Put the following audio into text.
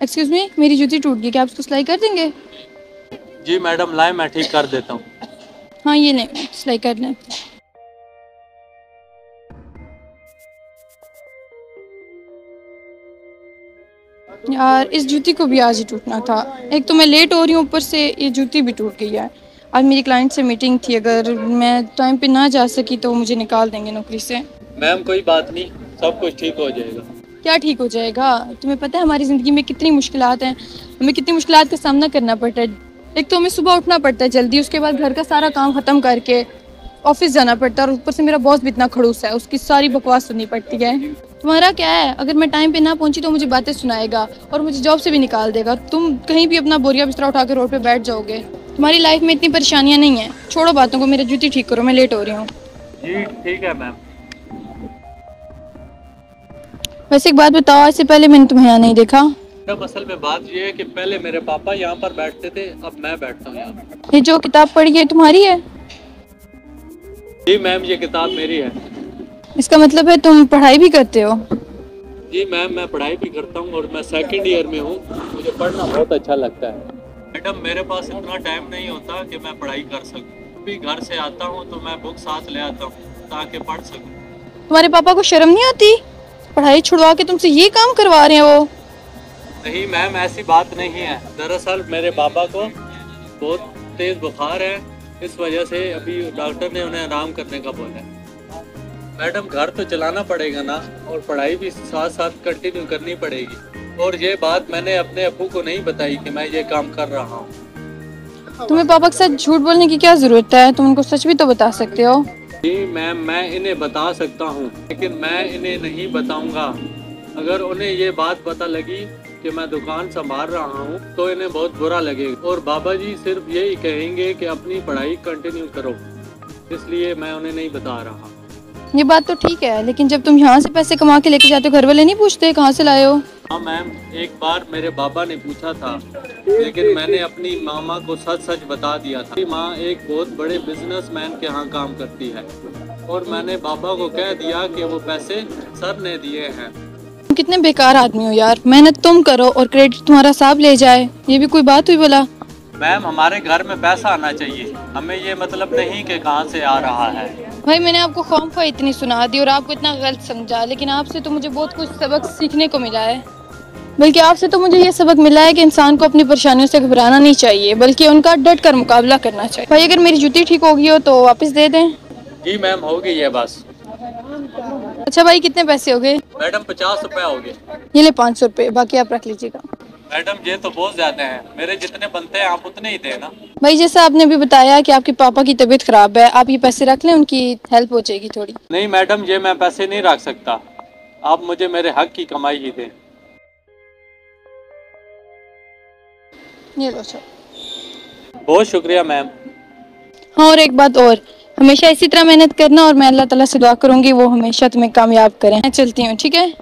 Excuse me, मेरी जूती टूट गई, क्या आप उसको सिलाई कर देंगे? जी मैडम, लाए मैं ठीक कर देता हूँ। हाँ ये लें, सिलाई कर लें। यार इस जूती को भी आज ही टूटना था। एक तो मैं लेट हो रही हूँ, ऊपर से ये जूती भी टूट गई है। आज मेरी क्लाइंट से मीटिंग थी, अगर मैं टाइम पे ना जा सकी तो मुझे निकाल देंगे नौकरी से। मैम कोई बात नहीं, सब कुछ ठीक हो जाएगा। क्या ठीक हो जाएगा? तुम्हें पता है हमारी ज़िंदगी में कितनी मुश्किलात हैं, हमें कितनी मुश्किलात का सामना करना पड़ता है। एक तो हमें सुबह उठना पड़ता है जल्दी, उसके बाद घर का सारा काम ख़त्म करके ऑफिस जाना पड़ता है, और ऊपर से मेरा बॉस भी इतना खड़ूस है, उसकी सारी बकवास सुननी पड़ती है। तुम्हारा क्या है, अगर मैं टाइम पे ना पहुंची तो मुझे बातें सुनाएगा और मुझे जॉब से भी निकाल देगा। तुम कहीं भी अपना बोरिया बिस्तरा उठा के रोड पे बैठ जाओगे। तुम्हारी लाइफ में इतनी परेशानियां नहीं है। छोड़ो बातों को, मेरी जूती ठीक करो, मैं लेट हो रही हूँ। जी ठीक है मैम। वैसे एक बात बताओ, आज से पहले मैंने तुम्हें यहाँ नहीं देखा। मैडम असल में बात ये है कि पहले मेरे पापा यहाँ पर बैठते थे, अब मैं बैठता हूँ यहाँ पर। ये जो किताब पढ़ी है तुम्हारी है? जी मैम, ये किताब मेरी है। इसका मतलब है तुम पढ़ाई भी करते हो? जी मैम, मैं पढ़ाई भी करता हूँ और मैं सेकंड ईयर में हूँ। मुझे पढ़ना बहुत अच्छा लगता है। मैडम मेरे पास इतना टाइम नहीं होता कि मैं पढ़ाई कर सकूँ। अभी घर से आता हूँ तो मैं बुक साथ ले आता हूँ ताकि पढ़ सकूँ। तुम्हारे पापा को शर्म नहीं आती? पढ़ाई छुड़वा के तुमसे ये काम करवा रहे हैं वो? नहीं मैम, ऐसी बात नहीं है। दरअसल मेरे पापा को बहुत तेज बुखार है, इस वजह से अभी डॉक्टर ने उन्हें आराम करने का बोला है। मैडम घर तो चलाना पड़ेगा ना, और पढ़ाई भी साथ साथ कंटिन्यू करनी पड़ेगी। और ये बात मैंने अपने अब्बू को नहीं बताई कि मैं ये काम कर रहा हूँ। तुम्हें पापा के साथ झूठ बोलने की क्या जरूरत है? तुम उनको सच भी तो बता सकते हो। जी मैम, मैं इन्हें बता सकता हूँ, लेकिन मैं इन्हें नहीं बताऊँगा। अगर उन्हें ये बात पता लगी कि मैं दुकान संभाल रहा हूँ तो इन्हें बहुत बुरा लगेगा, और बाबा जी सिर्फ यही कहेंगे कि अपनी पढ़ाई कंटिन्यू करो। इसलिए मैं उन्हें नहीं बता रहा। ये बात तो ठीक है, लेकिन जब तुम यहाँ से पैसे कमा के लेके जाते हो, घर वाले नहीं पूछते कहाँ से लाए हो? हाँ मैम, एक बार मेरे बाबा ने पूछा था, लेकिन मैंने अपनी मामा को सच सच बता दिया था। माँ एक बहुत बड़े बिजनेसमैन के यहाँ काम करती है, और मैंने बाबा को कह दिया कि वो पैसे सर ने दिए हैं। तुम कितने बेकार आदमी हो यार। मेहनत तुम करो और क्रेडिट तुम्हारा साहब ले जाए, ये भी कोई बात हुई बोला? मैम हमारे घर में पैसा आना चाहिए, हमें ये मतलब नहीं कि कहाँ से आ रहा है। भाई मैंने आपको ख्वामख्वाह इतनी सुना दी और आपको इतना गलत समझा, लेकिन आपसे तो मुझे बहुत कुछ सबक सीखने को मिला है। बल्कि आपसे तो मुझे ये सबक मिला है कि इंसान को अपनी परेशानियों से घबराना नहीं चाहिए, बल्कि उनका डट कर मुकाबला करना चाहिए। भाई अगर मेरी जूती ठीक होगी हो तो वापस दे दें। जी मैम, हो गई है बस। अच्छा भाई, कितने पैसे हो गए? मैडम 50 रुपए हो गए। ये ले 500 रुपये, बाकी आप रख लीजिएगा। मैडम ये तो बहुत ज्यादा है, मेरे जितने बनते हैं आप उतने ही देना। भाई जैसा आपने भी बताया कि आपके पापा की तबीयत खराब है, आप ये पैसे रख लें, उनकी हेल्प हो जाएगी थोड़ी। नहीं मैडम, ये मैं पैसे नहीं रख सकता, आप मुझे मेरे हक की कमाई ही दें। ये लो सर। बहुत शुक्रिया मैम। हाँ और एक बात और, हमेशा इसी तरह मेहनत करना, और मैं अल्लाह ताला से दुआ करूंगी वो हमेशा तुम्हें कामयाब करें। मैं चलती हूँ, ठीक है?